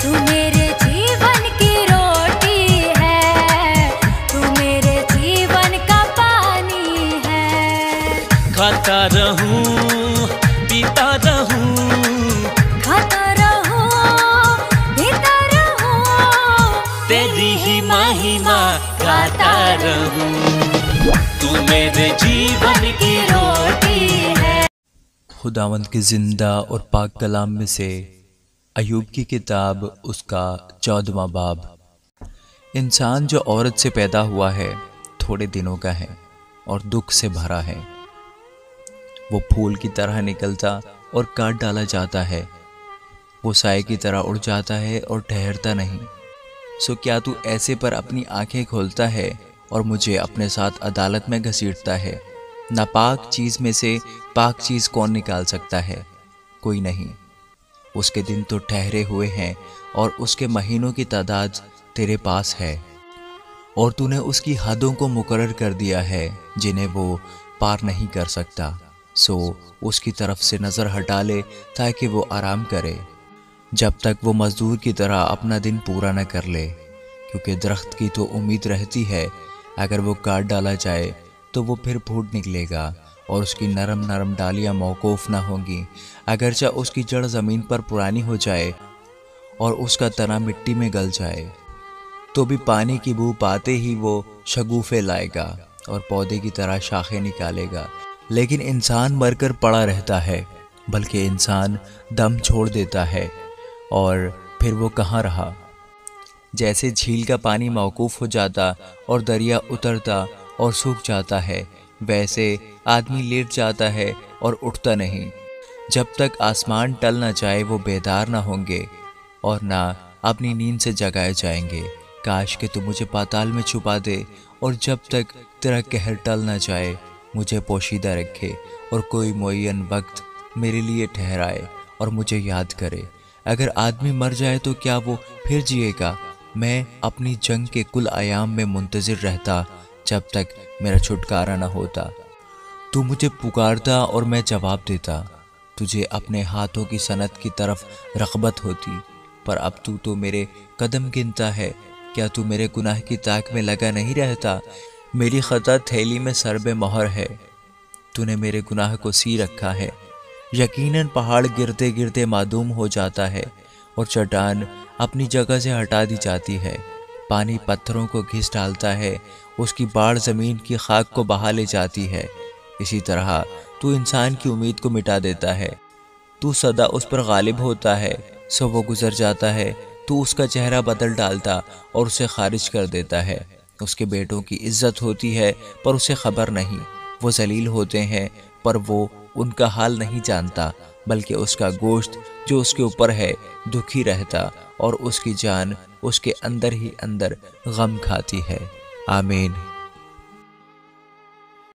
तू मेरे जीवन की रोटी है, तू मेरे जीवन का पानी है। खाता रहूं पीता रहूं, खाता रहूं पीता रहूं, तेरी ही महिमा गाता रहूं। तू मेरे जीवन की रोटी है। खुदावंद के ज़िंदा और पाक कलाम में से अय्यूब की किताब उसका 14वां बाब। इंसान जो औरत से पैदा हुआ है थोड़े दिनों का है और दुख से भरा है। वो फूल की तरह निकलता और काट डाला जाता है। वो साए की तरह उड़ जाता है और ठहरता नहीं। सो क्या तू ऐसे पर अपनी आंखें खोलता है और मुझे अपने साथ अदालत में घसीटता है? नापाक चीज़ में से पाक चीज़ कौन निकाल सकता है? कोई नहीं। उसके दिन तो ठहरे हुए हैं और उसके महीनों की तादाद तेरे पास है, और तूने उसकी हदों को मुकर्रर कर दिया है जिन्हें वो पार नहीं कर सकता। सो उसकी तरफ से नज़र हटा ले ताकि वो आराम करे, जब तक वो मज़दूर की तरह अपना दिन पूरा न कर ले। क्योंकि दरख्त की तो उम्मीद रहती है, अगर वो काट डाला जाए तो वो फिर फूट निकलेगा और उसकी नरम नरम डालियाँ मौकूफ़ न होंगी। अगरचा उसकी जड़ ज़मीन पर पुरानी हो जाए और उसका तना मिट्टी में गल जाए, तो भी पानी की बू पाते ही वो शगुफ़े लाएगा और पौधे की तरह शाखें निकालेगा। लेकिन इंसान मरकर पड़ा रहता है, बल्कि इंसान दम छोड़ देता है और फिर वो कहाँ रहा। जैसे झील का पानी मौकूफ़ हो जाता और दरिया उतरता और सूख जाता है, वैसे आदमी लेट जाता है और उठता नहीं। जब तक आसमान टल ना जाए वो बेदार ना होंगे और ना अपनी नींद से जगाए जाएंगे। काश कि तू मुझे पाताल में छुपा दे, और जब तक तेरा कहर टल ना जाए मुझे पोशीदा रखे, और कोई मुअय्यन वक्त मेरे लिए ठहराए और मुझे याद करे। अगर आदमी मर जाए तो क्या वो फिर जिएगा? मैं अपनी जंग के कुल आयाम में मुंतज़िर रहता जब तक मेरा छुटकारा न होता। तू मुझे पुकारता और मैं जवाब देता। तुझे अपने हाथों की सनत की तरफ रग़बत होती, पर अब तू तो मेरे कदम गिनता है। क्या तू मेरे गुनाह की ताक में लगा नहीं रहता? मेरी ख़ता थैली में सरबे मोहर है। तूने मेरे गुनाह को सी रखा है। यकीनन पहाड़ गिरते गिरते मादूम हो जाता है और चट्टान अपनी जगह से हटा दी जाती है। पानी पत्थरों को घिस डालता है, उसकी बाढ़ ज़मीन की खाक को बहा ले जाती है। इसी तरह तू इंसान की उम्मीद को मिटा देता है। तू सदा उस पर गालिब होता है, सो वो गुजर जाता है। तू उसका चेहरा बदल डालता और उसे खारिज कर देता है। उसके बेटों की इज्जत होती है पर उसे खबर नहीं। वो जलील होते हैं पर वो उनका हाल नहीं जानता, बल्कि उसका गोश्त जो उसके ऊपर है दुखी रहता और उसकी जान उसके अंदर ही अंदर गम खाती है। आमीन।